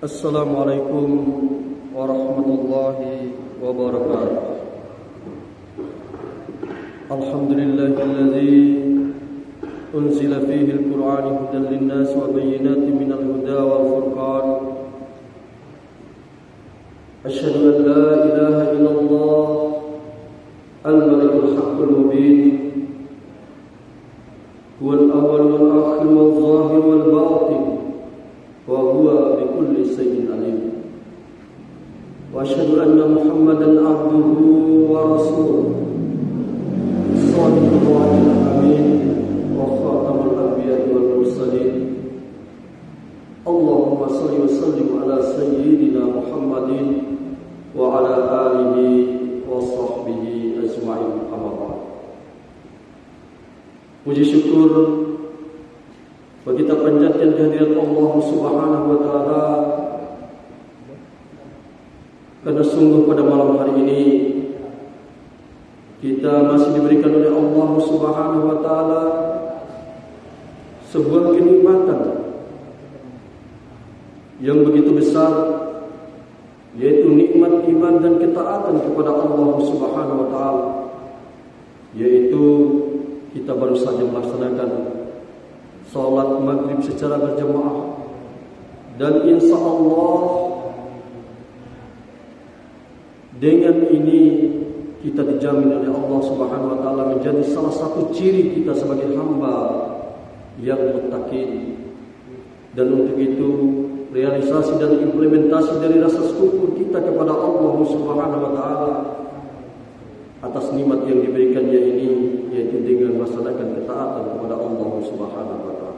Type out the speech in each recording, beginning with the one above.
Assalamualaikum warahmatullahi wabarakatuh. Alhamdulillahilladzi unzila fihi al-Qur'an hudan lin-nas wa bayyinatin minal huda wal furqan. Asyhadu an la ilaha illallah al-malikul haqqul mubin. Huwal awwal wal akhir wal zahir wal batin. Wa huwa bikulli shay'in alim. Wa asyhadu anna Muhammadan abduhu wa rasuluhu sallallahu alaihi wa khatamul anbiya'i wal mursalin. Allahumma shalli wa sallim ala sayyidina Muhammadin wa ala alihi wa sahbihi ajma'in. Amma ba'd. Puji syukur bagi kita panjatkan kehadirat Allah Subhanahu wa taala, karena sungguh pada malam hari ini kita masih diberikan oleh Allah Subhanahu wa taala sebuah kenikmatan yang begitu besar, yaitu nikmat iman dan ketaatan kepada Allah Subhanahu wa taala, yaitu kita baru saja melaksanakan salat maghrib secara berjamaah, dan insya Allah dengan ini kita dijamin oleh Allah Subhanahu wa taala menjadi salah satu ciri kita sebagai hamba yang muttaqin. Dan untuk itu realisasi dan implementasi dari rasa syukur kita kepada Allah Subhanahu wa taala atas nikmat yang diberikannya ini, yaitu dengan melaksanakan ketaatan kepada Allah Subhanahu wa taala.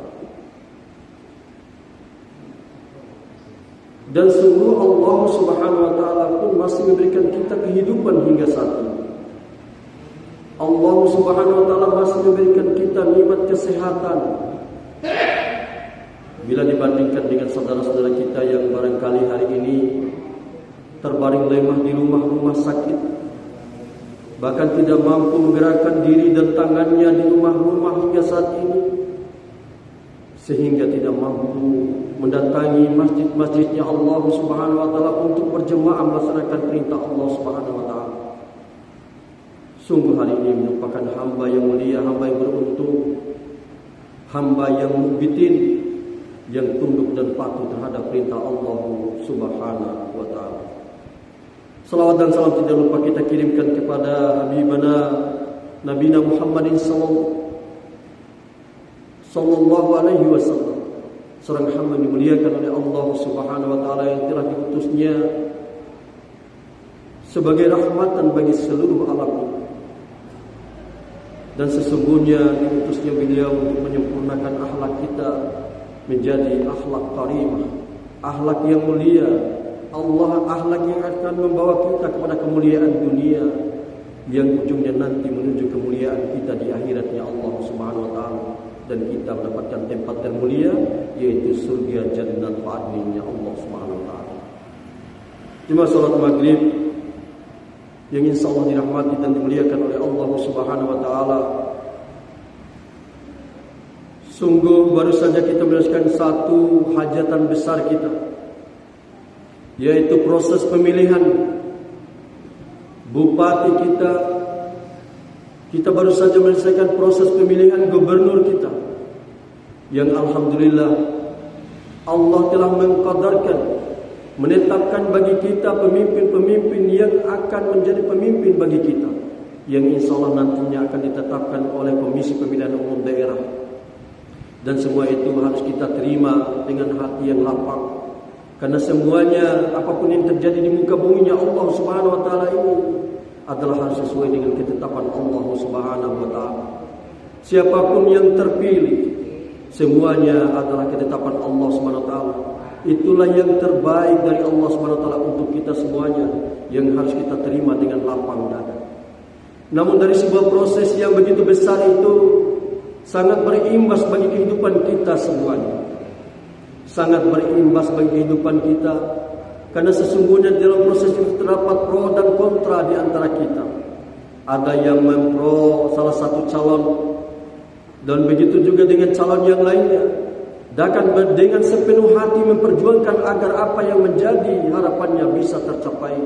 Dan sungguh Allah Subhanahu wa taala pun masih memberikan kita kehidupan hingga saat ini. Allah Subhanahu wa taala masih memberikan kita nikmat kesehatan. Bila dibandingkan dengan saudara-saudara kita yang barangkali hari ini terbaring lemah di rumah-rumah sakit, bahkan tidak mampu menggerakkan diri dan tangannya di rumah-rumah hingga saat ini, sehingga tidak mampu mendatangi masjid-masjidnya Allah Subhanahu wa taala untuk berjemaah melaksanakan perintah Allah Subhanahu wa taala. Sungguh hari ini merupakan hamba yang mulia, hamba yang beruntung, hamba yang mubitin, yang tunduk dan patuh terhadap perintah Allah Subhanahu wa taala. Salawat dan salam tidak lupa kita kirimkan kepada Habibana Nabina Muhammadin sallallahu alaihi wasallam, seorang hamba dimuliakan oleh Allah Subhanahu wa taala yang telah diutusnya sebagai rahmatan bagi seluruh alam ini. Dan sesungguhnya diutusnya beliau untuk menyempurnakan akhlak kita menjadi akhlak karimah, akhlak yang mulia. Allah akhlak yang akan membawa kita kepada kemuliaan dunia, yang ujungnya nanti menuju kemuliaan kita di akhiratnya Allah Subhanahu wa taala, dan kita mendapatkan tempat termulia, yaitu surga jannat fa'adninya Allah Subhanahu wa taala. Jemaah salat maghrib yang insyaallah dirahmati dan dimuliakan oleh Allah Subhanahu wa taala, sungguh baru saja kita menyelesaikan satu hajatan besar kita, yaitu proses pemilihan bupati kita. Kita baru saja menyelesaikan proses pemilihan gubernur kita, yang alhamdulillah Allah telah mengqadarkan, menetapkan bagi kita pemimpin-pemimpin yang akan menjadi pemimpin bagi kita, yang insyaallah nantinya akan ditetapkan oleh Komisi Pemilihan Umum Daerah. Dan semua itu harus kita terima dengan hati yang lapang, karena semuanya apapun yang terjadi di muka buminya Allah Subhanahu wa taala ini adalah harus sesuai dengan ketetapan Allah Subhanahu wa taala. Siapapun yang terpilih, semuanya adalah ketetapan Allah Subhanahu wa taala. Itulah yang terbaik dari Allah Subhanahu wa taala untuk kita semuanya, yang harus kita terima dengan lapang dada. Namun dari sebuah proses yang begitu besar itu sangat berimbas bagi kehidupan kita semuanya. Sangat berimbas bagi kehidupan kita, karena sesungguhnya dalam proses itu terdapat pro dan kontra di antara kita. Ada yang mempro salah satu calon, dan begitu juga dengan calon yang lainnya. dan akan dengan sepenuh hati memperjuangkan agar apa yang menjadi harapannya bisa tercapai.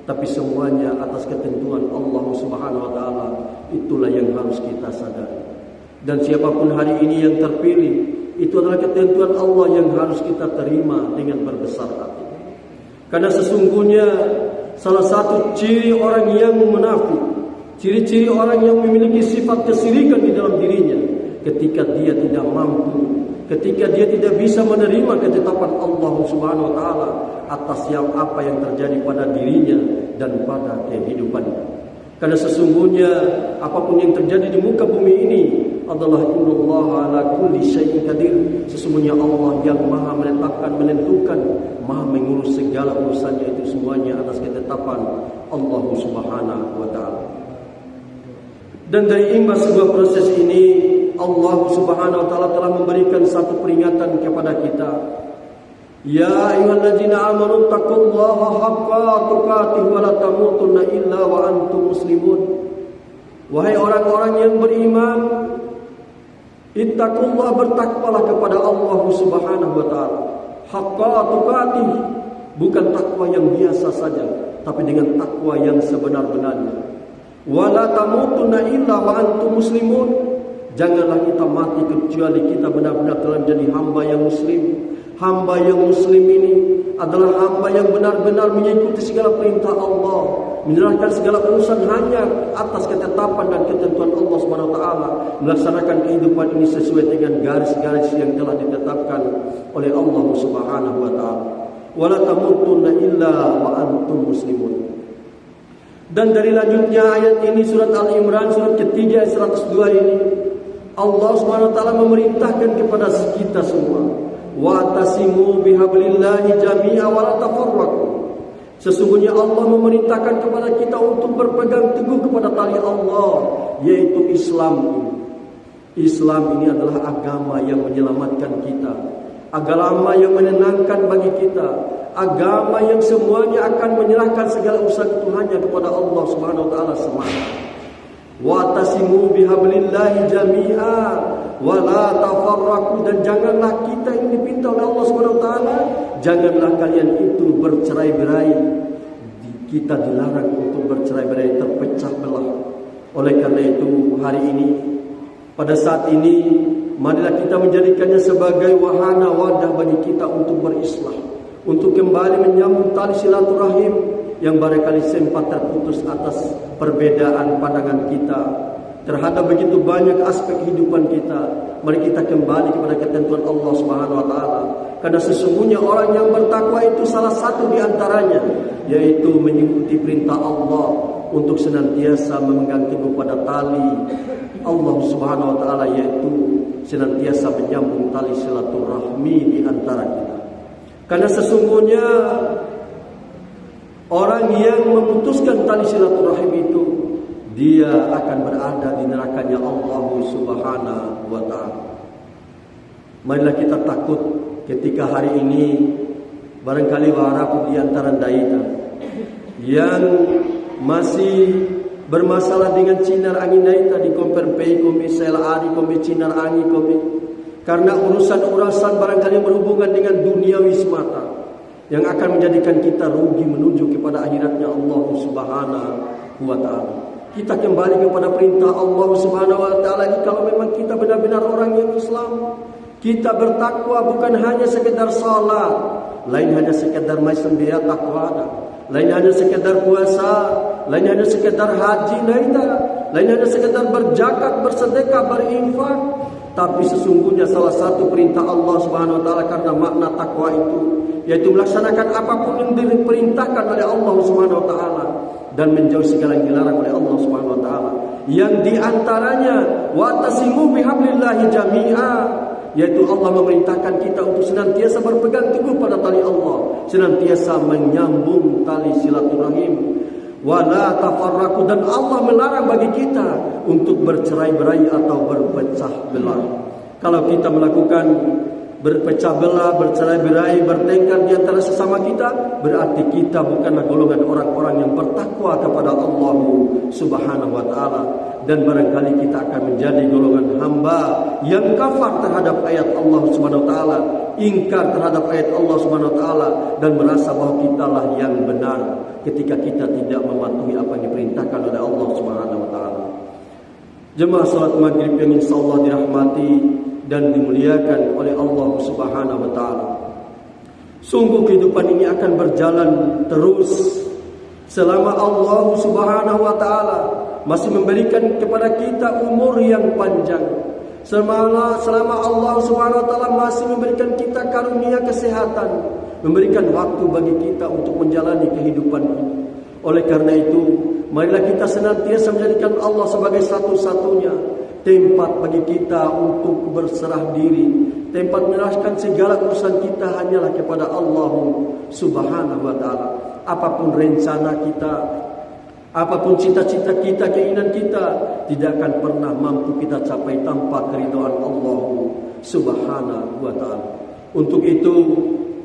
Tapi semuanya atas ketentuan Allah Subhanahu wa taala. Itulah yang harus kita sadari. Dan siapapun hari ini yang terpilih, itu adalah ketentuan Allah yang harus kita terima dengan berbesar hati. Karena sesungguhnya salah satu ciri orang yang munafik, ciri-ciri orang yang memiliki sifat kesyirikan di dalam dirinya, ketika dia tidak mampu, ketika dia tidak bisa menerima ketetapan Allah Subhanahu wa taala atas apa yang terjadi pada dirinya dan pada kehidupannya. Karena sesungguhnya apapun yang terjadi di muka bumi ini adalah innallaha ala kulli syai'in qadir. Sesungguhnya Allah yang Maha menetapkan, menentukan, Maha mengurus segala urusannya itu semuanya atas ketetapan Allah Subhanahu wa taala. Dan dari imbas sebuah proses ini, Allah Subhanahu wa taala telah memberikan satu peringatan kepada kita. Ya ayyuhalladzina amanu taqullaha haqqa tuqatih wa la tamutunna illa wa antum muslimun. Wahai orang-orang yang beriman, ittaqullah, bertakwalah kepada Allah Subhanahu wa taala. Haqqa tuqatih, bukan takwa yang biasa saja, tapi dengan takwa yang sebenar-benarnya. Wa la tamutunna illa wa antum muslimun. Janganlah kita mati kecuali kita benar-benar telah menjadi hamba yang muslim. Hamba yang muslim ini adalah hamba yang benar-benar mengikuti segala perintah Allah, menyerahkan segala urusan hanya atas ketetapan dan ketentuan Allah Subhanahu wa taala, melaksanakan kehidupan ini sesuai dengan garis-garis yang telah ditetapkan oleh Allah Subhanahu wa taala. Wala tamutunna illa wa antum muslimun. Dan dari lanjutnya ayat ini, surat Al-Imran surat ketiga ayat 102 ini, Allah Subhanahu wa taala memerintahkan kepada kita semua, wa'tasimu bihablillahi jami'a wa la tafarraqu. Sesungguhnya Allah memerintahkan kepada kita untuk berpegang teguh kepada tali Allah, yaitu Islam. Islam ini adalah agama yang menyelamatkan kita, agama yang menenangkan bagi kita, agama yang semuanya akan menyerahkan segala urusan itu hanya kepada Allah Subhanahu wa taala semata. Wa'tasimu bihablillahi jami'a wa la tafarraqu, dan janganlah kita ini dipinta oleh Allah Subhanahu wa taala, janganlah kalian itu bercerai-berai. Kita dilarang untuk bercerai-berai, terpecah belah. Oleh karena itu hari ini, pada saat ini, marilah kita menjadikannya sebagai wahana wadah bagi kita untuk berislah, untuk kembali menyambung tali silaturahim yang barangkali sempat terputus atas perbedaan pandangan kita terhadap begitu banyak aspek kehidupan kita. Mari kita kembali kepada ketentuan Allah Subhanahu wa taala. Karena sesungguhnya orang yang bertakwa itu salah satu di antaranya, yaitu mengikuti perintah Allah untuk senantiasa memegang teguh pada tali Allah Subhanahu wa taala, yaitu senantiasa menyambung tali silaturahmi di antara kita. Karena sesungguhnya orang yang memutuskan tali silaturahim itu, dia akan berada di nerakanya Allah Subhanahu wa taala. Marilah kita takut ketika hari ini barangkali warap di antara daita yang masih bermasalah dengan cinar angin daita di komperpei komi selari komi cinar angin komi, karena urusan-urusan barangkali berhubungan dengan duniawi semata yang akan menjadikan kita rugi menuju kepada akhiratnya Allah Subhanahu wa taala. Kita kembali kepada perintah Allah Subhanahu wa taala. Kalau memang kita benar-benar orang yang Islam, kita bertakwa bukan hanya sekedar salat, lain hanya sekedar maisembia takwa, lain hanya sekedar puasa, lain hanya sekedar haji, lain hanya sekedar berzakat, bersedekah, berinfak. Tapi sesungguhnya salah satu perintah Allah Subhanahu wa taala, karena makna takwa itu yaitu melaksanakan apapun yang diperintahkan oleh Allah Subhanahu wa taala dan menjauhi segala yang dilarang oleh Allah Subhanahu wa taala. Yang di antaranya wa'tasimu bihablillahi jami'a, yaitu Allah memerintahkan kita untuk senantiasa berpegang teguh pada tali Allah, senantiasa menyambung tali silaturahim. Wala tafarraqu, dan Allah melarang bagi kita untuk bercerai-berai atau berpecah belah. Kalau kita melakukan berpecah belah, bercerai-berai, bertengkar di antara sesama kita, berarti kita bukanlah golongan orang-orang yang bertakwa kepada Allah Subhanahu wa taala, dan barangkali kita akan menjadi golongan hamba yang kafar terhadap ayat Allah Subhanahu wa taala, ingkar terhadap ayat Allah Subhanahu wa taala, dan merasa bahwa kitalah yang benar ketika kita tidak mematuhi apa yang diperintahkan oleh Allah Subhanahu wa taala. Jemaah salat maghrib yang insyaallah dirahmati dan dimuliakan oleh Allah Subhanahu wa taala. Sungguh kehidupan ini akan berjalan terus selama Allah Subhanahu wa taala masih memberikan kepada kita umur yang panjang. Selama Allah Subhanahu wa taala masih memberikan kita karunia kesehatan, memberikan waktu bagi kita untuk menjalani kehidupan ini. Oleh karena itu, marilah kita senantiasa menjadikan Allah sebagai satu-satunya tempat bagi kita untuk berserah diri, tempat menyerahkan segala urusan kita hanyalah kepada Allah Subhanahu wa taala. Apapun rencana kita, apapun cita-cita kita, keinginan kita, tidak akan pernah mampu kita capai tanpa keridhaan Allah Subhanahu wa taala. Untuk itu,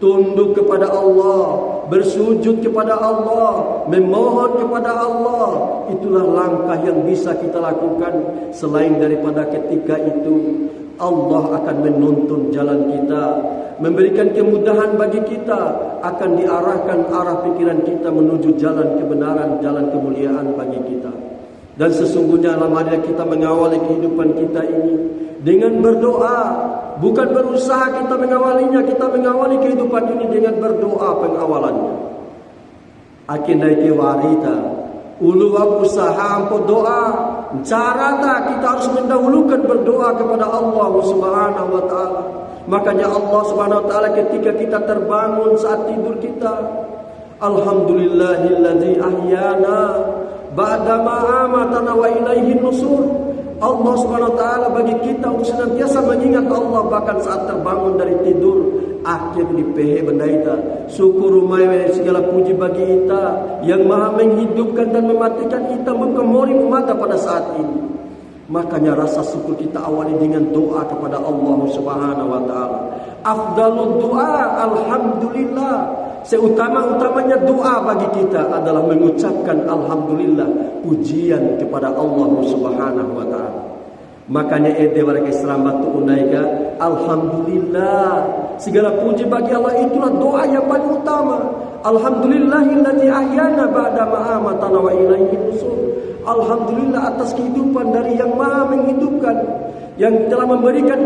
tunduk kepada Allah, bersujud kepada Allah, memohon kepada Allah. Itulah langkah yang bisa kita lakukan. Selain daripada ketika itu Allah akan menuntun jalan kita, memberikan kemudahan bagi kita, akan diarahkan arah pikiran kita menuju jalan kebenaran, jalan kemuliaan bagi kita. Dan sesungguhnya alhamdulillah kita mengawali kehidupan kita ini dengan berdoa, bukan berusaha kita mengawalinya. Kita mengawali kehidupan ini dengan berdoa pengawalannya. Akhirnya ke warita ulu usaha ampo doa. Cara kita harus mendahulukan berdoa kepada Allah Subhanahu wa taala. Makanya Allah Subhanahu wa taala ketika kita terbangun saat tidur kita, alhamdulillahilladzi ahyana ba'dama amatana wa ilaihin nusur. Allah Subhanahu wa taala bagi kita untuk senantiasa mengingat Allah bahkan saat terbangun dari tidur. Akhir di pehe bendaita syukur umai segala puji bagi kita yang maha menghidupkan dan mematikan kita, mengkemori mata pada saat ini. Makanya rasa syukur kita awali dengan doa kepada Allah Subhanahu wa taala. Afdalud doa alhamdulillah. Seutama-utamanya doa bagi kita adalah mengucapkan alhamdulillah, pujian kepada Allah Subhanahu wa taala. Makanya warga Islam batu unaika alhamdulillah, segala puji bagi Allah, itulah doa yang paling utama. Alhamdulillahilladzi ahyana ba'da ma amatana wa ilaihi nusur. Alhamdulillah atas kehidupan dari yang maha menghidupkan, yang telah memberikan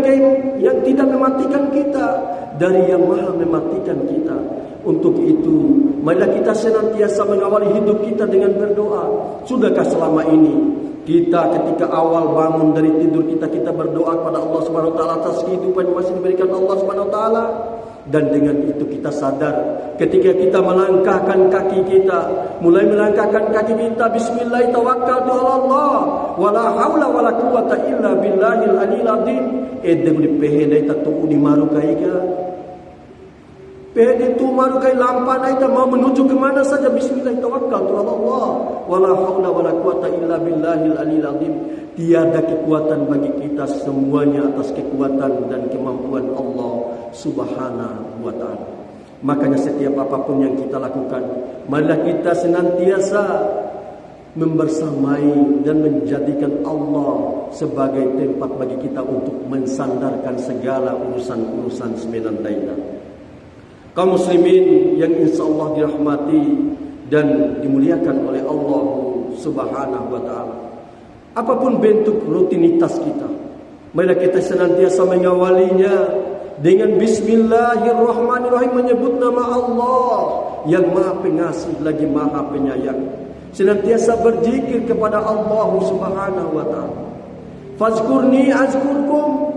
yang tidak mematikan kita, dari yang maha mematikan kita. Untuk itu, marilah kita senantiasa mengawali hidup kita dengan berdoa. Sudahkah selama ini kita ketika awal bangun dari tidur kita berdoa kepada Allah Subhanahu wa taala atas kehidupan yang masih diberikan Allah Subhanahu wa taala? Dan dengan itu kita sadar ketika kita melangkahkan kaki kita, mulai melangkahkan kaki kita, bismillah tawakkaltu ala Allah wala haula wala quwata illa billahil aliyil azim. Beri pehena itu di marukaika, pehena itu marukai lampana itu mau menuju ke mana saja, bismillah tawakkaltu ala Allah wala haula wala quwata illa billahil aliyil azim. Tiada kekuatan bagi kita, semuanya atas kekuatan dan kemampuan Allah Subhanahu wa taala. Makanya setiap apapun yang kita lakukan, marilah kita senantiasa membersamai dan menjadikan Allah sebagai tempat bagi kita untuk mensandarkan segala urusan-urusan sembilan lainnya. Kaum muslimin yang insyaallah dirahmati dan dimuliakan oleh Allah Subhanahu wa taala. Apapun bentuk rutinitas kita, marilah kita senantiasa mengawalinya dengan bismillahirrahmanirrahim, menyebut nama Allah yang maha pengasih lagi maha penyayang. Senantiasa berzikir kepada Allah Subhanahu wa taala. Fazkurni azkurkum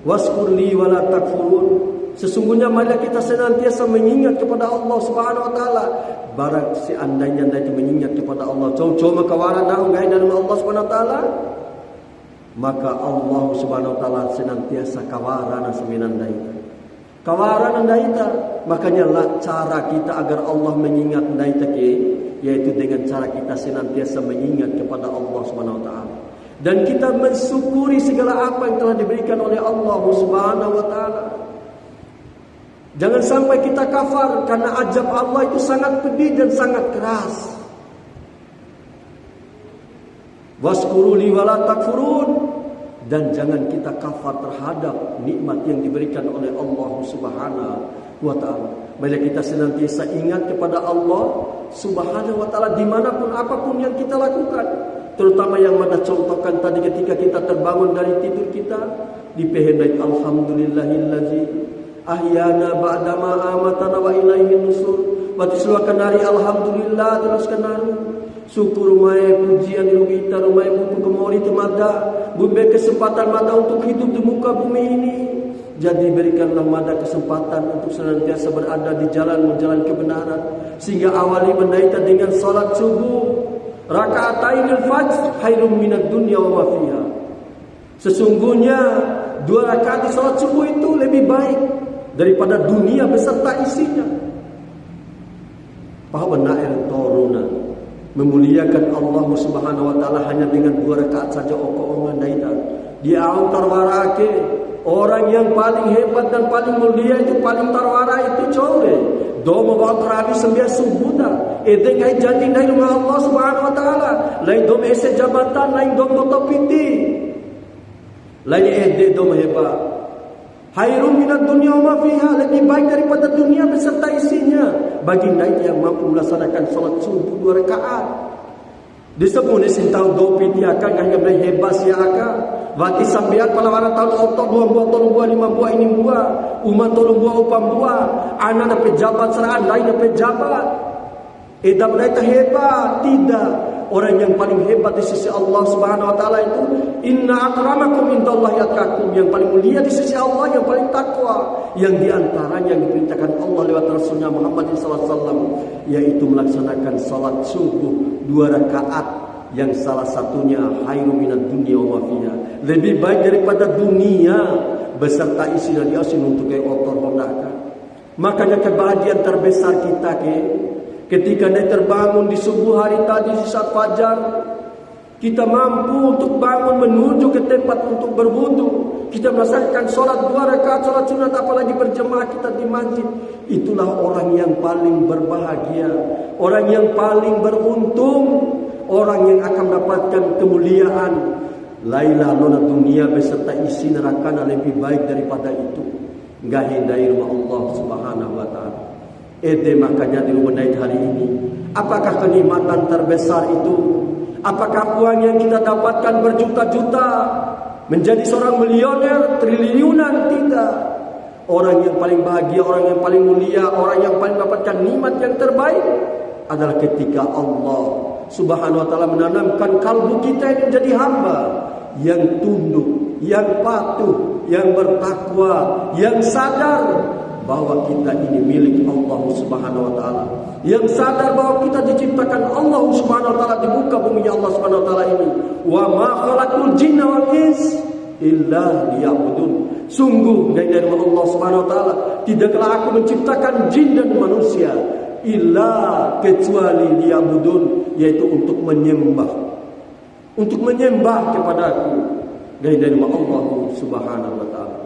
waskurli wala takfurun. Sesungguhnya marilah kita senantiasa mengingat kepada Allah Subhanahu wa taala. Barang seandainya anda mengingat kepada Allah, coba kawaran dah ngai dalam Allah Subhanahu wa taala, maka Allah Subhanahu wa taala senantiasa kawaran seminan daita. Kawaran daita, makanya lah cara kita agar Allah mengingat daita ke, yaitu dengan cara kita senantiasa mengingat kepada Allah Subhanahu wa taala. dan kita mensyukuri segala apa yang telah diberikan oleh Allah Subhanahu wa taala. Jangan sampai kita kafar karena azab Allah itu sangat pedih dan sangat keras. Waskuruli wala takfurun, dan jangan kita kafar terhadap nikmat yang diberikan oleh Allah Subhanahu wa taala. Bila kita senantiasa ingat kepada Allah Subhanahu wa taala dimanapun apapun yang kita lakukan, terutama yang mana contohkan tadi ketika kita terbangun dari tidur kita, dipehendai alhamdulillahillazi ahyana ba'dama amatana wa ilaihi nusur. Berarti silakan hari alhamdulillah teruskan hari. Syukur rumai pujian kita rumai buku kemori temada bumi kesempatan mata untuk hidup di muka bumi ini. Jadi berikanlah mada kesempatan untuk senantiasa berada di jalan kebenaran, sehingga awali menaita dengan salat subuh raka'atainil fajr khairum minad dunya wa ma fiha. Sesungguhnya 2 rakaat di salat subuh itu lebih baik daripada dunia beserta isinya. Bahwa nail toruna memuliakan Allah Subhanahu wa taala hanya dengan 2 rakaat saja oko-ongan daita. Dia tarwarake orang yang paling hebat dan paling mulia itu paling tarwara itu cowe. Domo bawa terakhir sembilan subuh dah. Ede kai janji dari rumah Allah Subhanahu wa taala. Lain dom ese jabatan, lain dom topiti. Lain ede dom hebat. Hairun minad dunya wa ma fiha, lebih baik daripada dunia beserta isinya bagi naik yang mampu melaksanakan salat subuh 2 rakaat. Disebut sintau do piti akan yang hebat sia akan. Wati sambiat palawaran tahun otot 2 buah tolong buah 5 buah ini buah umat tolong buah upam buah anak pejabat seraan lain pejabat. Edam mereka hebat tidak. Orang yang paling hebat di sisi Allah Subhanahu wa taala itu inna akramakum indallahi atqakum, yang paling mulia di sisi Allah yang paling takwa, yang di antaranya yang diperintahkan Allah lewat Rasulnya Muhammad sallallahu alaihi wasallam yaitu melaksanakan salat subuh 2 rakaat yang salah satunya khairum minad dunya wa ma fiha, lebih baik daripada dunia beserta isi dan diasin untuk otor hondakan. Makanya kebahagiaan terbesar kita ketika dia terbangun di subuh hari tadi di saat fajar, kita mampu untuk bangun menuju ke tempat untuk berwudu. Kita melaksanakan sholat 2 rakaat sholat sunat, apalagi berjemaah kita di masjid. Itulah orang yang paling berbahagia, orang yang paling beruntung, orang yang akan mendapatkan kemuliaan. Laila lona dunia beserta isi neraka lebih baik daripada itu. Enggak hindari rumah Allah Subhanahu wa taala. Makanya di rumah hari ini, apakah kenikmatan terbesar itu? Apakah uang yang kita dapatkan berjuta-juta menjadi seorang milioner triliunan? Tidak. Orang yang paling bahagia, orang yang paling mulia, orang yang paling mendapatkan nikmat yang terbaik adalah ketika Allah Subhanahu wa taala menanamkan kalbu kita ini menjadi hamba yang tunduk, yang patuh, yang bertakwa, yang sadar bahwa kita ini milik Allah Subhanahu wa taala, yang sadar bahwa kita diciptakan Allah Subhanahu wa taala di muka bumi Allah Subhanahu wa taala ini. Wa ma khalaqul jinna wal ins illa liya'budun. Sungguh dari Allah Subhanahu wa taala, tidaklah aku menciptakan jin dan manusia illa kecuali liya'budun, yaitu untuk menyembah. Untuk menyembah kepadaku dari Allah Subhanahu wa taala.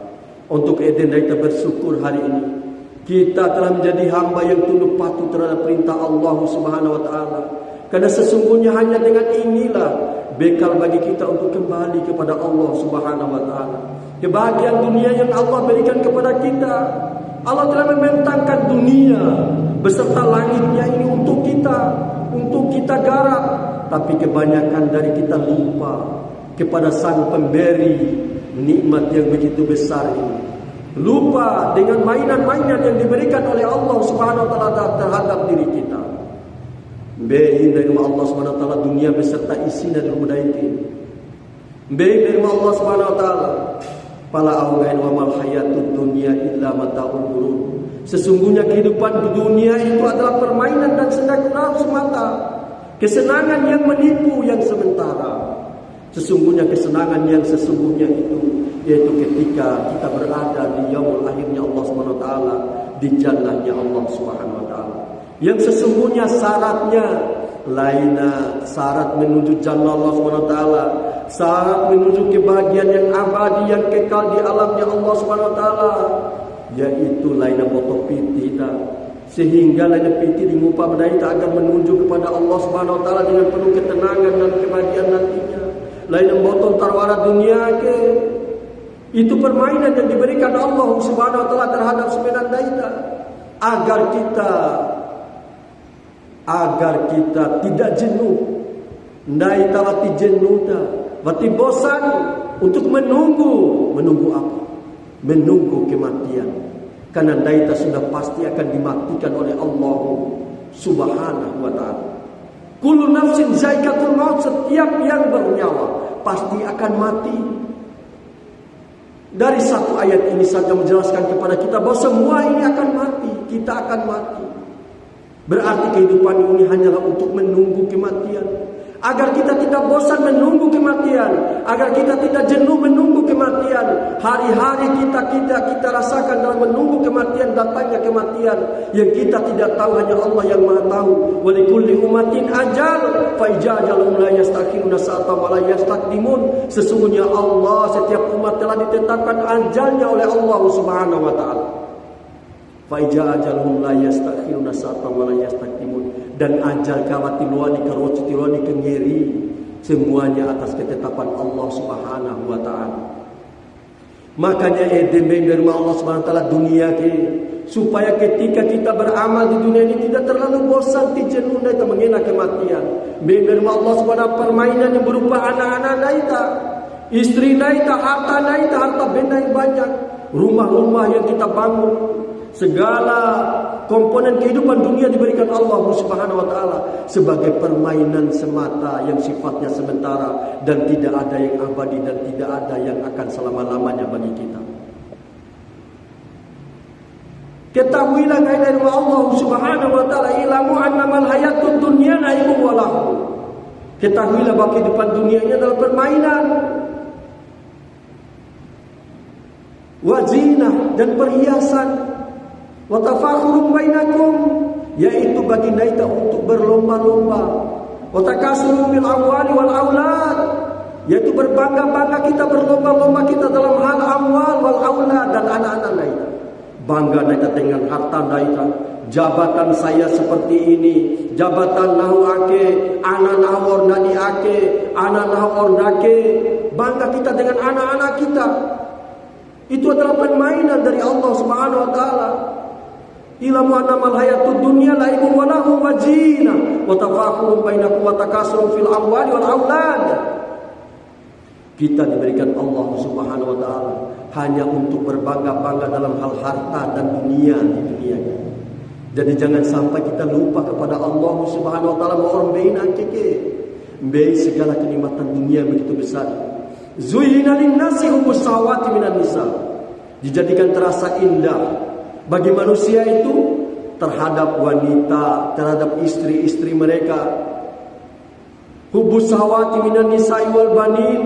Untuk kita bersyukur hari ini kita telah menjadi hamba yang tunduk patuh terhadap perintah Allah Subhanahu wa taala. Karena sesungguhnya hanya dengan inilah bekal bagi kita untuk kembali kepada Allah Subhanahu wa taala. Kebahagiaan dunia yang Allah berikan kepada kita, Allah telah membentangkan dunia beserta langitnya ini untuk kita garap, tapi kebanyakan dari kita lupa kepada Sang Pemberi nikmat yang begitu besar ini. Lupa dengan mainan-mainan yang diberikan oleh Allah Subhanahu wa taala terhadap diri kita. Bein dari Allah Subhanahu wa taala dunia beserta isinya dan mudaiti. Bein dari Allah Subhanahu wa taala pala augain wa mal hayatud dunya illa mataul ghurur. Sesungguhnya kehidupan dunia itu adalah permainan dan senang-senang semata. Kesenangan yang menipu yang sementara. Sesungguhnya kesenangan yang sesungguhnya itu yaitu ketika kita berada di yaumul akhirnya Allah Subhanahu wa taala, di jannahnya Allah Subhanahu wa taala. Yang sesungguhnya syaratnya laina syarat menuju jannah Allah SWT, syarat menuju kebahagiaan yang abadi, yang kekal di alamnya Allah SWT, yaitu laina boto piti ta. Sehingga laina piti dimupa mendaita agar menuju kepada Allah SWT dengan penuh ketenangan dan kebahagiaan nantinya. Laina boto tarwara dunia ke. Itu permainan yang diberikan Allah SWT terhadap semenan daita agar kita tidak jenuh. Daita wati jenuh ta, wati bosan untuk menunggu apa? Menunggu kematian. Karena daita sudah pasti akan dimatikan oleh Allah Subhanahu wa ta'ala. Kullu nafsin zaikatul maut, setiap yang bernyawa pasti akan mati. Dari satu ayat ini saja menjelaskan kepada kita bahwa semua ini akan mati, kita akan mati. Berarti kehidupan ini hanyalah untuk menunggu kematian. Agar kita tidak bosan menunggu kematian, agar kita tidak jenuh menunggu kematian. Hari-hari kita rasakan dalam menunggu kematian, datangnya kematian yang kita tidak tahu, hanya Allah yang Maha tahu. Wa likulli ummatin ajal fa ijajalhum la yastakhiruna sa'atan wa la yastaqdimun. Sesungguhnya Allah, setiap umat telah ditetapkan ajalnya oleh Allah Subhanahu wa taala. Fa ijajalhum la yastakhiruna sa'atan wa la yastaqdimun. Dan ajal kawati luani karoci luani kengeri, semuanya atas ketetapan Allah Subhanahu wa taala. Makanya edembe dari Allah Subhanahu wa taala dunia ke, supaya ketika kita beramal di dunia ini tidak terlalu bosan, jenuh dan menghina kematian. Dari Allah Subhanahu permainan yang berupa anak-anak naita, istri naita, harta benda yang banyak, rumah-rumah yang kita bangun, segala komponen kehidupan dunia diberikan Allah Subhanahu wa taala sebagai permainan semata yang sifatnya sementara dan tidak ada yang abadi dan tidak ada yang akan selama-lamanya bagi kita. Ketahuilah dari Allah Subhanahu wa taala, ilamu annamal hayatud dunya laibun wa lahu. Ketahuilah bahwa kehidupan dunia ini adalah permainan, wazinah dan perhiasan. Wa tafakhurun bainakum, yaitu bagi naita untuk berlomba-lomba. Wa takasurun bil amwali wal aulad, yaitu berbangga-bangga kita, berlomba-lomba kita dalam hal amwal wal aulad dan anak-anak naita. Bangga naita dengan harta naita. Jabatan saya seperti ini, jabatan nahu ake, anak nahu ornani ake, anak nahu ornake. Bangga kita dengan anak-anak kita. Itu adalah permainan dari Allah Subhanahu wa taala. Ilamu annamal hayatud dunya laibun wa lahu wa zina wa tafakhurun bainakum wa takasurun fil amwali wal aulad. Kita diberikan Allah Subhanahu wa taala hanya untuk berbangga-bangga dalam hal harta dan dunia di dunia. Jadi jangan sampai kita lupa kepada Allah Subhanahu wa taala bahwa baina keke bei segala kenikmatan dunia begitu besar. Zuyyina lin-nasi hubbus shahawati minan nisa. Dijadikan terasa indah bagi manusia itu terhadap wanita, terhadap istri-istri mereka. Hubbus shahawati minan nisa'i wal banin,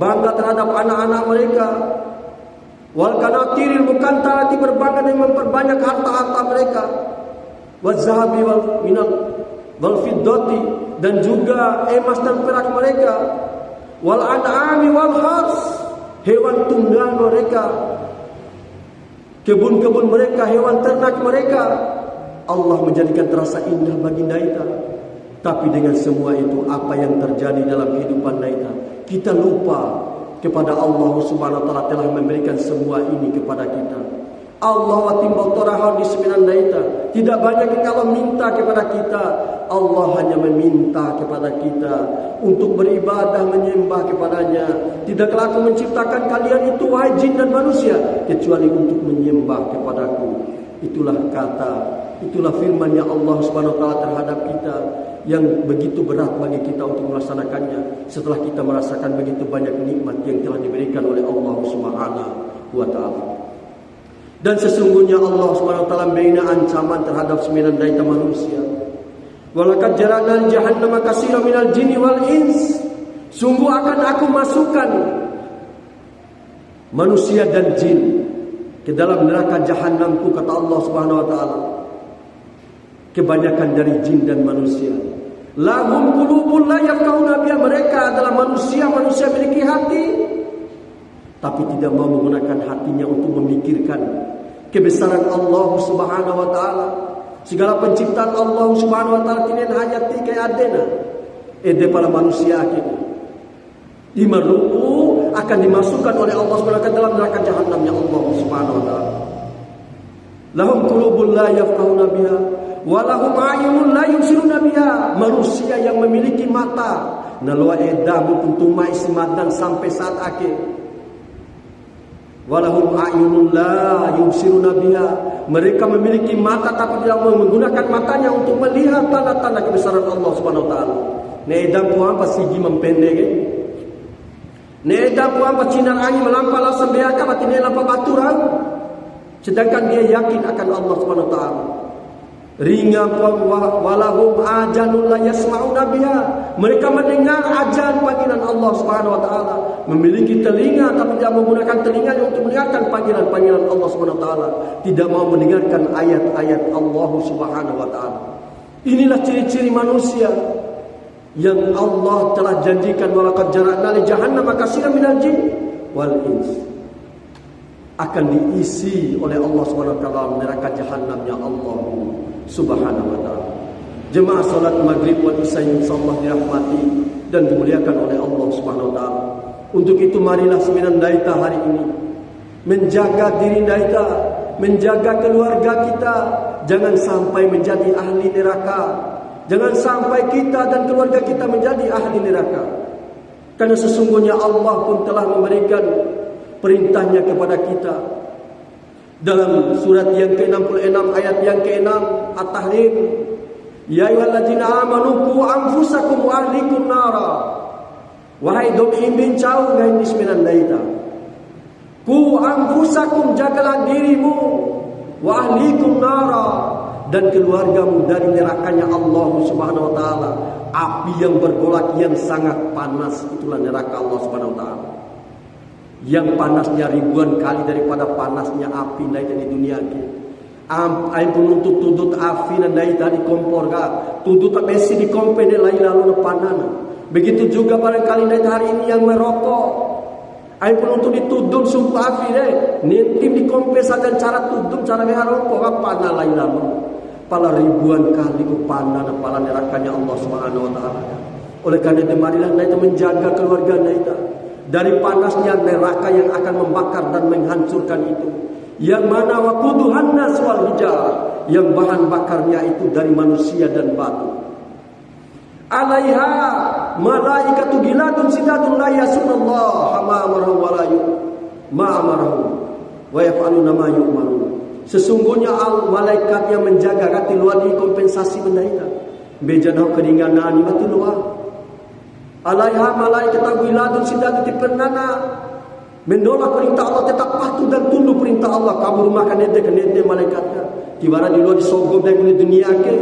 bangga terhadap anak-anak mereka. Wal qanatiril muqantarati, berbangga dengan memperbanyak harta-harta mereka. Waz zahabi wal minal wal fiddati, dan juga emas dan perak mereka. Wal an'ami wal hars, hewan tunggang mereka, kebun-kebun mereka, hewan ternak mereka. Allah menjadikan terasa indah bagi naita. Tapi dengan semua itu, apa yang terjadi dalam kehidupan naita? Kita lupa kepada Allah Subhanahu wa taala telah memberikan semua ini kepada kita. Allah wa timbal torahon di sembilan naita. Tidak banyak yang Allah minta kepada kita. Allah hanya meminta kepada kita untuk beribadah, menyembah kepadanya. Tidaklah aku menciptakan kalian itu wahai jin dan manusia kecuali untuk menyembah kepadaku. Itulah kata, itulah firman-Nya Allah Subhanahu wa taala terhadap kita yang begitu berat bagi kita untuk melaksanakannya setelah kita merasakan begitu banyak nikmat yang telah diberikan oleh Allah Subhanahu wa taala. Dan sesungguhnya Allah Subhanahu wa taala memberi ancaman terhadap sembilan daita manusia. Walaqad jarana jahannam katsiran minal jinni wal ins. Sungguh akan aku masukkan manusia dan jin ke dalam neraka jahannamku, kata Allah Subhanahu wa taala. Kebanyakan dari jin dan manusia. Lahum qulubun la yafqahuna biha, mereka adalah manusia memiliki hati tapi tidak mau menggunakan hatinya untuk memikirkan kebesaran Allah Subhanahu wa taala. Segala penciptaan Allah Subhanahu wa taala tinen hayati kay adena. Para manusia akhirnya dimaruku akan dimasukkan oleh Allah Subhanahu wa taala dalam neraka jahanamnya Allah Subhanahu wa taala. Lahum qulubun la yafqahuna biha wa lahum a'yunun la yubsiruna biha, manusia yang memiliki mata nalwa edamu puntumai simadan sampai saat akhir. Walahum a'yunun la yubsiruna biha, mereka memiliki mata tapi tidak menggunakan matanya untuk melihat tanda-tanda kebesaran Allah Subhanahu wa taala. Needam puan pasigi mempendek. Needam puan pacinan angin melampau langsung beaka batine lampau baturan. Sedangkan dia yakin akan Allah Subhanahu wa taala. Ringan walahum ajanun la yasma'una biha, mereka mendengar ajan panggilan Allah Subhanahu wa taala, memiliki telinga tapi tidak menggunakan telinganya untuk mendengarkan panggilan-panggilan Allah Subhanahu wa taala, tidak mau mendengarkan ayat-ayat Allah Subhanahu wa taala. Inilah ciri-ciri manusia yang Allah telah janjikan, walaqad jara'na li jahannam katsiran minal jin wal ins, akan diisi oleh Allah Subhanahu wa taala neraka jahanamnya Allah Subhanahu wa taala. Jemaah salat maghrib wal isya insyaallah dirahmati dan dimuliakan oleh Allah Subhanahu wa taala. Untuk itu marilah sembilan daita hari ini menjaga diri daita, menjaga keluarga kita, jangan sampai menjadi ahli neraka. Jangan sampai kita dan keluarga kita menjadi ahli neraka. Karena sesungguhnya Allah pun telah memberikan perintahnya kepada kita dalam surat yang ke-66 ayat yang ke-6 At-Tahrim, ya ayyuhalladzina amanu qu anfusakum wa ahlikum nara. Wahai domi bin cau ngai nisminan daita, qu anfusakum, jagalah dirimu, wa ahlikum nara, dan keluargamu dari nerakanya Allah Subhanahu wa taala, api yang bergolak yang sangat panas. Itulah neraka Allah Subhanahu wa taala, yang panasnya ribuan kali daripada panasnya api naik di dunia ini. Ain pun untuk tudut api dan naik di kompor ga, tudut besi di kompor de lain lalu panana. Begitu juga barangkali naik hari ini yang merokok, ain pun untuk ditudung sumpah api deh, nintim di kompor saja cara tudung cara merokok apa na lain lalu. Pala ribuan kali ku panana pala nerakanya Allah Subhanahu wa taala. Oleh karena itu marilah naik menjaga keluarga naik dari panasnya neraka yang akan membakar dan menghancurkan itu, yang mana waquduhan nas wal hijarah, yang bahan bakarnya itu dari manusia dan batu. Alaiha malaikatu giladun sidatun la yasunallah ma amarahu wa la ma amarahu wa yaf'aluna ma yu'marun. Sesungguhnya malaikat yang menjaga kati luar di kompensasi benda itu bejana kedinganan batu luar. Alaiha malaikat giladun sidatun tipernana, menolak perintah Allah, tetap patuh dan tunduk perintah Allah. Kabur makan nede malaikatnya. Kibara di luar disogok dari dunia ke,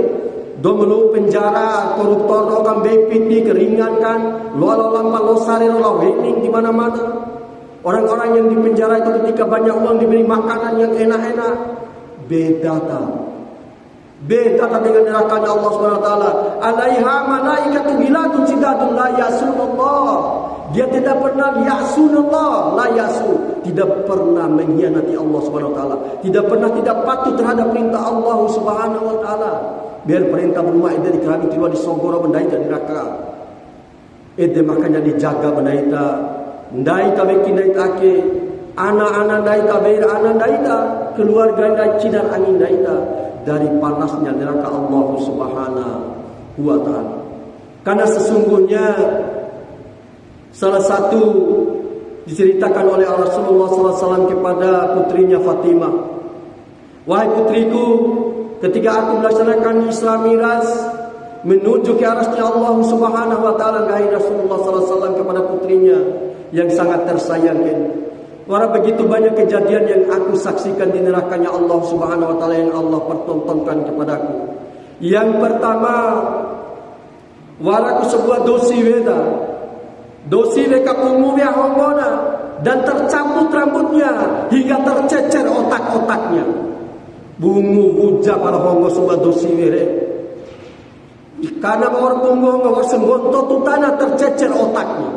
do melu penjara koruptor orang bepit di keringankan, lo lama lo sare lo wening di mana-mana. Orang-orang yang di penjara itu ketika banyak uang diberi makanan yang enak-enak, beda dengan nerakanya Allah Subhanahu wa taala. Alaiha malaikatu giladun sidatun la yasunullah. Dia tidak pernah yasunullah, la yasu, tidak pernah mengkhianati Allah Subhanahu wa taala, tidak pernah tidak patuh terhadap perintah Allah Subhanahu wa taala. Biar perintah rumah itu dikerabi keluar di sogoro mendaita di neraka. Makanya dijaga mendaita. Ndaita beki ndaita ke, anak-anak ndaita beir anak ndaita, keluarga ndaita cinar angin ndaita dari panasnya neraka Allah Subhanahu wa taala. Karena sesungguhnya salah satu diceritakan oleh Rasulullah SAW kepada putrinya Fatimah, wahai putriku, ketika aku melaksanakan Isra Mi'raj menuju ke arasnya Allah Subhanahu wa taala, wahai Rasulullah SAW kepada putrinya yang sangat tersayang ini, wara begitu banyak kejadian yang aku saksikan di nerakanya Allah Subhanahu wa taala yang Allah pertontonkan kepadaku. Yang pertama, waraku sebuah dosi weda, dosi weka umumnya hongona, dan tercabut rambutnya hingga tercecer otak-otaknya. Bungu hujah para hongo sebuah dosi wede. Karena orang punggung orang senggonto tu tanah tercecer otaknya.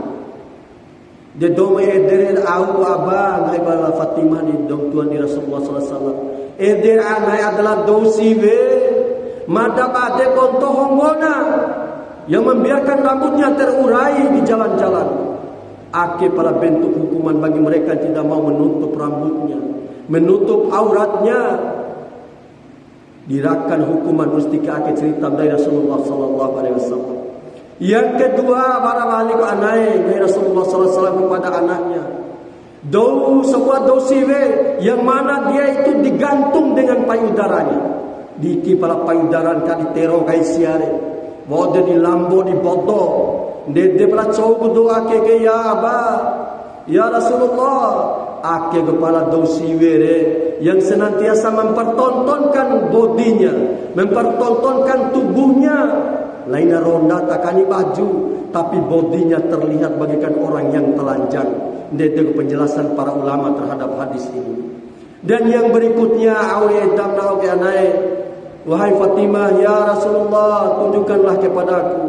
Dia dome eder au abang hai bala Fatimah di dong tuan di Rasulullah sallallahu alaihi wasallam. Eder anai adalah dosiwe madap ade konto honggona yang membiarkan rambutnya terurai di jalan-jalan. Ake pada bentuk hukuman bagi mereka yang tidak mau menutup rambutnya, menutup auratnya. Dirakan hukuman mustika ake cerita dari Rasulullah sallallahu alaihi wasallam. Yang kedua, para balik anai dari Rasulullah sallallahu alaihi wasallam kepada anaknya. Sebuah dosiwe yang mana dia itu digantung dengan payudaranya. Di kepala payudaran kali tero kai siare. Bawa dia di lambo di boto. Dia pula cowok doa ke ya Abah, ya Rasulullah. Ake kepala dosiwere yang senantiasa mempertontonkan bodinya, mempertontonkan tubuhnya. Lainnya ronda takani baju, tapi bodinya terlihat bagaikan orang yang telanjang. Itu penjelasan para ulama terhadap hadis ini. Dan yang berikutnya, wahai Fatimah, ya Rasulullah, tunjukkanlah kepadaku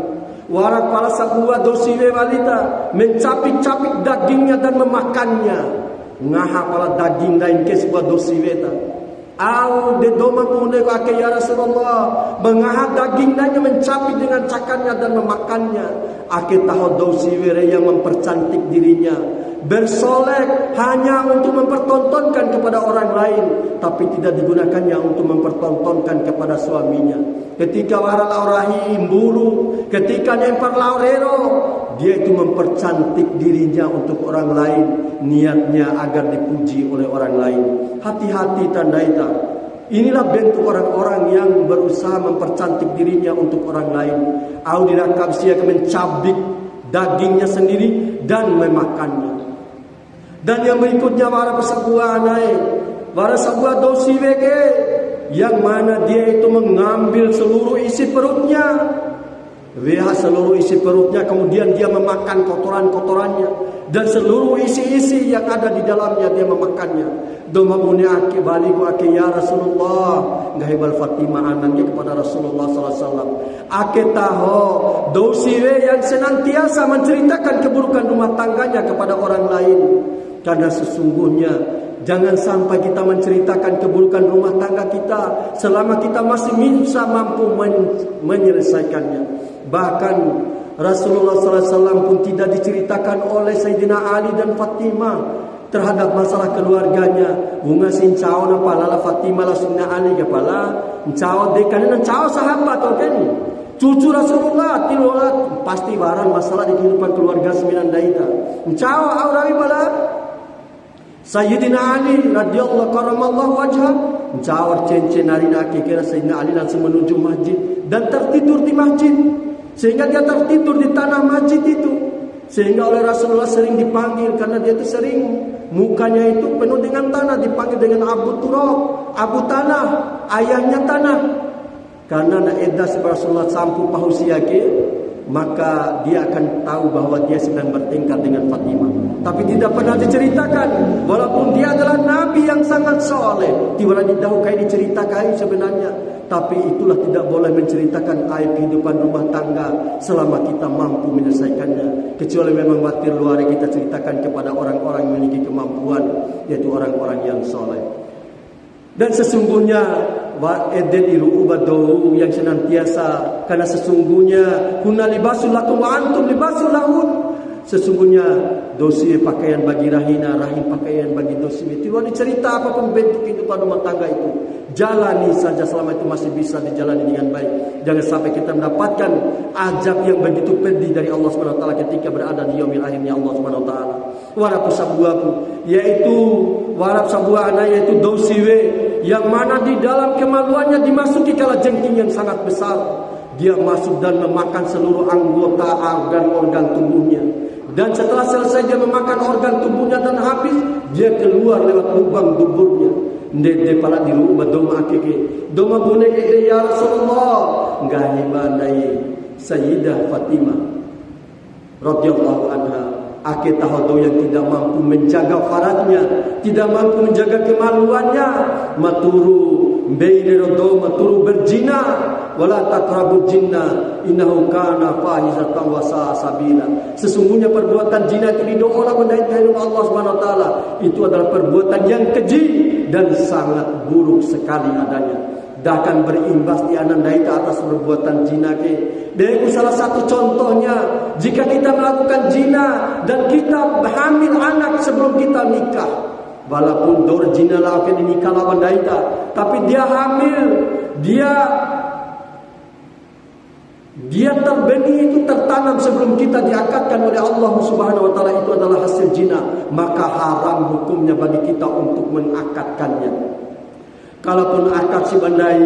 warak pala sebuah dosiwe walita mencapik-capik dagingnya dan memakannya. Ngaha pala daging lain ke sebuah dosiwe ta. Au de doma punde ko ake ya Rasulullah, mengaha daging lainnya mencapik dengan cakarnya dan memakannya. Ake tahu dosiwe yang mempercantik dirinya, bersolek hanya untuk mempertontonkan kepada orang lain, tapi tidak digunakannya untuk mempertontonkan kepada suaminya. Ketika waral aurahi imburu, ketika nempar laurero, dia itu mempercantik dirinya untuk orang lain, niatnya agar dipuji oleh orang lain. Hati-hati tanda itu. Inilah bentuk orang-orang yang berusaha mempercantik dirinya untuk orang lain. Au dirakam sia mencabik dagingnya sendiri dan memakannya. Dan yang berikutnya wara sebuah naik, wara sebuah dosi wege, yang mana dia itu mengambil seluruh isi perutnya, seluruh isi perutnya, kemudian dia memakan kotoran-kotorannya dan seluruh isi-isi yang ada di dalamnya dia memakannya. Doma punya aki baliku aki ya Rasulullah, ngahibal Fatimah anaknya kepada Rasulullah sallallahu alaihi wasallam. Aki tahu dosiwe yang senantiasa menceritakan keburukan rumah tangganya kepada orang lain. Karena sesungguhnya jangan sampai kita menceritakan keburukan rumah tangga kita selama kita masih bisa mampu menyelesaikannya. Bahkan Rasulullah SAW pun tidak diceritakan oleh Sayyidina Ali dan Fatimah terhadap masalah keluarganya. Bunga sincao na palala Fatimah la Sayyidina Ali kepala ncao dekane ncao sahabat oke ni. Cucu Rasulullah tilulat pasti barang masalah di kehidupan keluarga sembilan daita. Ncao aurawi pala Sayyidina Ali radhiyallahu karamallahu wajhah jawar cencen narina kira Sayyidina Ali langsung menuju masjid dan tertidur di masjid, sehingga dia tertidur di tanah masjid itu, sehingga oleh Rasulullah sering dipanggil karena dia itu sering mukanya itu penuh dengan tanah, dipanggil dengan Abu Turab, Abu Tanah, ayahnya tanah. Karena nak edah Rasulullah sampu pahusiake, maka dia akan tahu bahwa dia sedang bertengkar dengan Fatimah. Tapi tidak pernah diceritakan, walaupun dia adalah Nabi yang sangat soleh, tidak didahului diceritakan sebenarnya. Tapi itulah tidak boleh menceritakan aib kehidupan rumah tangga selama kita mampu menyelesaikannya. Kecuali memang batir luar kita ceritakan kepada orang-orang yang memiliki kemampuan, yaitu orang-orang yang soleh. Dan sesungguhnya wa'edin iru ubadu yang senantiasa, karena sesungguhnya kunna libasul lakum wa antum libasul lahun. Sesungguhnya dosi pakaian bagi rahina, rahim pakaian bagi dosi. Tidak dicerita apapun bentuk kehidupan rumah tangga itu. Jalani saja selama itu masih bisa dijalani dengan baik. Jangan sampai kita mendapatkan azab yang begitu pedih dari Allah SWT ketika berada di yaumil akhirnya Allah SWT. Warap sabuaku, yaitu warap sabuah anak, yaitu dosiwe, yang mana di dalam kemaluannya dimasuki kala jengking yang sangat besar. Dia masuk dan memakan seluruh anggota organ-organ tubuhnya. Dan setelah selesai dia memakan organ tubuhnya dan habis, dia keluar lewat lubang duburnya. Ndede pala di rumah doma akeke, doma bonek ide ya Rasulullah, nggak bandai Sayyidah Fatimah radhiyallahu anha. Ake tahu yang tidak mampu menjaga faradnya, tidak mampu menjaga kemaluannya, maturu bairadoma turu berzina, wala taqrabul jinna innahu kana fahizatan wa sa'a sabila. Sesungguhnya perbuatan zina itu didoa oleh Allah Subhanahu wa taala, itu adalah perbuatan yang keji dan sangat buruk sekali adanya. Bahkan berimbas di anandaita atas perbuatan zina ke. Dan itu salah satu contohnya, jika kita melakukan zina dan kita hamil anak sebelum kita nikah, walaupun dor zina lah akan dinikah lawan daita, tapi dia hamil, dia terbenih itu tertanam sebelum kita diakatkan oleh Allah Subhanahu wa taala, itu adalah hasil zina, maka haram hukumnya bagi kita untuk mengakatkannya. Kalaupun akad si bandai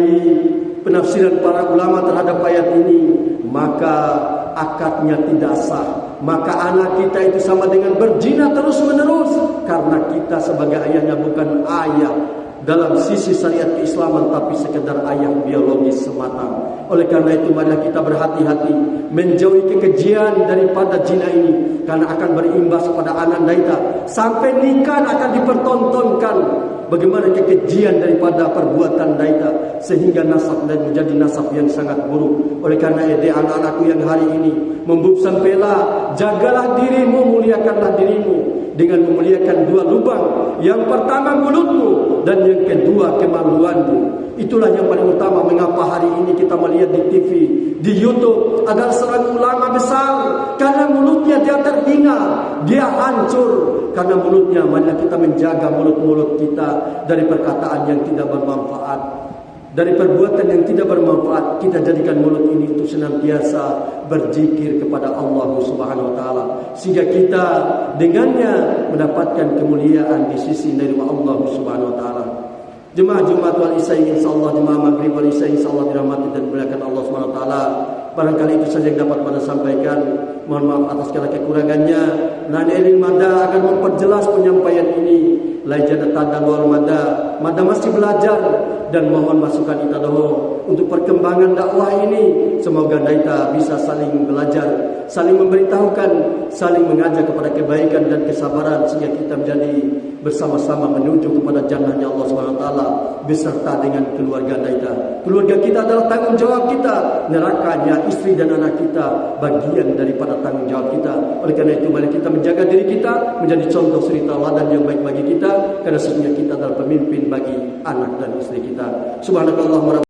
penafsiran para ulama terhadap ayat ini, maka akadnya tidak sah. Maka anak kita itu sama dengan berzina terus menerus, karena kita sebagai ayahnya bukan ayah dalam sisi syariat keislaman, tapi sekedar ayah biologis semata. Oleh karena itu marilah kita berhati-hati menjauhi kekejian daripada zina ini, karena akan berimbas pada anak daita. Sampai nikah akan dipertontonkan bagaimana kekejian daripada perbuatan daita, sehingga nasab dan menjadi nasab yang sangat buruk. Oleh karena itu anak-anakku yang hari ini membuksan pela, jagalah dirimu, muliakanlah dirimu dengan memuliakan dua lubang. Yang pertama mulutmu, dan yang kedua kemaluanmu. Itulah yang paling utama. Mengapa hari ini kita melihat di TV, di YouTube, ada seorang ulama besar, karena mulutnya dia terhina, dia hancur karena mulutnya. Marilah kita menjaga mulut-mulut kita dari perkataan yang tidak bermanfaat, dari perbuatan yang tidak bermanfaat. Kita jadikan mulut ini untuk senantiasa berzikir kepada Allah Subhanahu wa taala, sehingga kita dengannya mendapatkan kemuliaan di sisi dari Allah Subhanahu wa taala. Jemaah Jumat wal Isya insyaallah, jemaah Maghrib wal Isya insyaallah dirahmati dan dimuliakan Allah Subhanahu wa taala. Barangkali itu saja yang dapat saya sampaikan. Mohon maaf atas segala kekurangannya. Nan Elin Mada akan memperjelas penyampaian ini. Lajana tadal wal Mada masih belajar, dan mohon masukan kita dahulu untuk perkembangan dakwah ini. Semoga kita bisa saling belajar, saling memberitahukan, saling mengajak kepada kebaikan dan kesabaran, sehingga kita menjadi bersama-sama menuju kepada jannahnya Allah Subhanahu wa taala beserta dengan keluarga kita. Keluarga kita adalah tanggung jawab kita, nerakanya istri dan anak kita bagian daripada tanggung jawab kita. Oleh karena itu mari kita menjaga diri kita menjadi contoh suri tauladan yang baik bagi kita, karena sesungguhnya kita adalah pemimpin bagi anak dan istri kita. Subhanakallahumma